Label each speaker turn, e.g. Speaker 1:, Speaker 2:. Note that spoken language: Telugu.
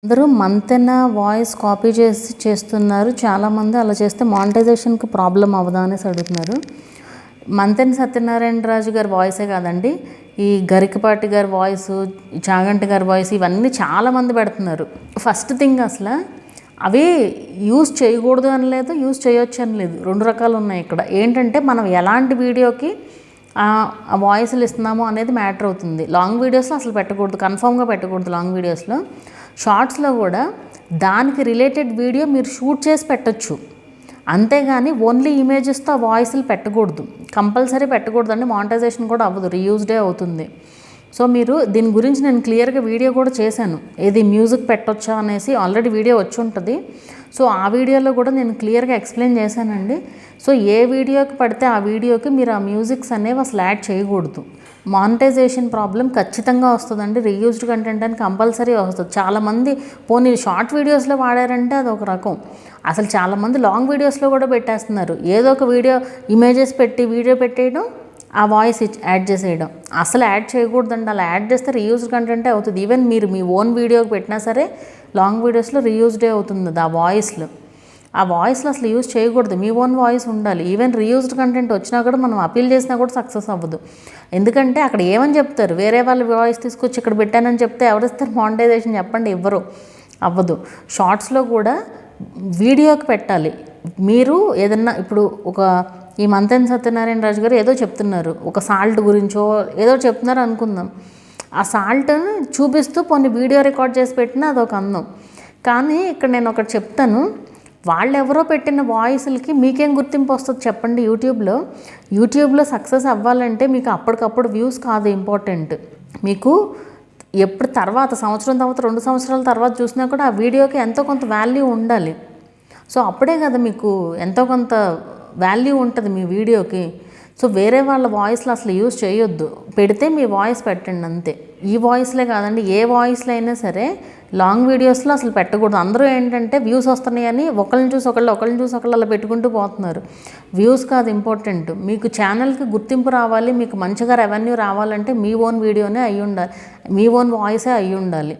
Speaker 1: అందరూ మంతెన వాయిస్ కాపీ చేస్తున్నారు. చాలామంది అలా చేస్తే మానిటైజేషన్కి ప్రాబ్లం అవ్వదా అనేసి అడుగుతున్నారు. మంతెన సత్యనారాయణ రాజు గారి వాయిసే కాదండి, ఈ గరికపాటి గారి వాయిస్, చాగంటి గారి వాయిస్, ఇవన్నీ చాలామంది పెడుతున్నారు. ఫస్ట్ థింగ్ అసలు అవి యూజ్ చేయకూడదు అని లేదు, యూజ్ చేయొచ్చు అని లేదు, రెండు రకాలు ఉన్నాయి ఇక్కడ. ఏంటంటే మనం ఎలాంటి వీడియోకి ఆ వాయిస్లు ఇస్తున్నామో అనేది మ్యాటర్ అవుతుంది. లాంగ్ వీడియోస్లో అసలు పెట్టకూడదు, కన్ఫామ్గా పెట్టకూడదు. లాంగ్ వీడియోస్లో, షార్ట్స్లో కూడా దానికి రిలేటెడ్ వీడియో మీరు షూట్ చేసి పెట్టచ్చు, అంతేగాని ఓన్లీ ఇమేజెస్తో ఆ వాయిస్లు పెట్టకూడదు. కంపల్సరీ పెట్టకూడదు అండి, మానిటైజేషన్ కూడా అవ్వదు, రీయూజ్డే అవుతుంది. సో మీరు దీని గురించి నేను క్లియర్గా వీడియో కూడా చేశాను, ఏది మ్యూజిక్ పెట్టొచ్చా అనేసి ఆల్రెడీ వీడియో వచ్చి ఉంటుంది. సో ఆ వీడియోలో కూడా నేను క్లియర్గా ఎక్స్ప్లెయిన్ చేశానండి. సో ఏ వీడియోకి పడితే ఆ వీడియోకి మీరు ఆ మ్యూజిక్స్ అనేవి అసలు యాడ్ చేయకూడదు. మానిటైజేషన్ ప్రాబ్లం ఖచ్చితంగా వస్తుందండి, రీయూజ్డ్ కంటెంట్ అని కంపల్సరీ వస్తుంది. చాలామంది పోనీ షార్ట్ వీడియోస్లో వాడారంటే అది ఒక రకం, అసలు చాలామంది లాంగ్ వీడియోస్లో కూడా పెట్టేస్తున్నారు. ఏదో ఒక వీడియో ఇమేజెస్ పెట్టి వీడియో పెట్టేయడం, ఆ వాయిస్ యాడ్ చేసేయడం. అసలు యాడ్ చేయకూడదండి, అలా యాడ్ చేస్తే రీయూజ్డ్ కంటెంటే అవుతుంది. ఈవెన్ మీరు మీ ఓన్ వీడియోకి పెట్టినా సరే లాంగ్ వీడియోస్లో రీయూజ్డే అవుతుంది ఆ వాయిస్లో. ఆ వాయిస్లో అసలు యూజ్ చేయకూడదు, మీ ఓన్ వాయిస్ ఉండాలి. ఈవెన్ రీయూజ్డ్ కంటెంట్ వచ్చినా కూడా మనం అపీల్ చేసినా కూడా సక్సెస్ అవ్వదు. ఎందుకంటే అక్కడ ఏమని చెప్తారు, వేరే వాళ్ళ వాయిస్ తీసుకొచ్చి ఇక్కడ పెట్టానని చెప్తే ఎవరిస్తారు మానిటైజేషన్ చెప్పండి, ఇవ్వరు, అవ్వదు. షార్ట్స్లో కూడా వీడియోకి పెట్టాలి. మీరు ఏదన్నా ఇప్పుడు ఒక ఈ మంతెన సత్యనారాయణ రాజు గారు ఏదో చెప్తున్నారు, ఒక సాల్ట్ గురించో ఏదో చెప్తున్నారు అనుకుందాం. ఆ సాల్ట్ని చూపిస్తూ కొన్ని వీడియో రికార్డ్ చేసి పెట్టినా అదొక అందం. కానీ ఇక్కడ నేను ఒకటి చెప్తాను, వాళ్ళు ఎవరో పెట్టిన వాయిస్లకి మీకేం గుర్తింపు వస్తుంది చెప్పండి. యూట్యూబ్లో సక్సెస్ అవ్వాలంటే మీకు అప్పటికప్పుడు వ్యూస్ కాదు ఇంపార్టెంట్, మీకు ఎప్పుడు తర్వాత సంవత్సరం తర్వాత 2 సంవత్సరాల తర్వాత చూసినా కూడా ఆ వీడియోకి ఎంతో కొంత వాల్యూ ఉండాలి. సో అప్పుడే కదా మీకు ఎంతో కొంత వాల్యూ ఉంటుంది మీ వీడియోకి. సో వేరే వాళ్ళ వాయిస్లో అసలు యూజ్ చేయొద్దు, పెడితే మీ వాయిస్ పెట్టండి అంతే. ఈ వాయిస్లే కాదండి, ఏ వాయిస్లో అయినా సరే లాంగ్ వీడియోస్లో అసలు పెట్టకూడదు. అందరూ ఏంటంటే వ్యూస్ వస్తున్నాయని ఒకళ్ళని చూసి ఒకళ్ళు అలా పెట్టుకుంటూ పోతున్నారు. వ్యూస్ కాదు ఇంపార్టెంట్, మీకు ఛానల్కి గుర్తింపు రావాలి, మీకు మంచిగా రెవెన్యూ రావాలంటే మీ ఓన్ వీడియోనే అయ్యి ఉండాలి, మీ ఓన్ వాయిసే అయ్యి ఉండాలి.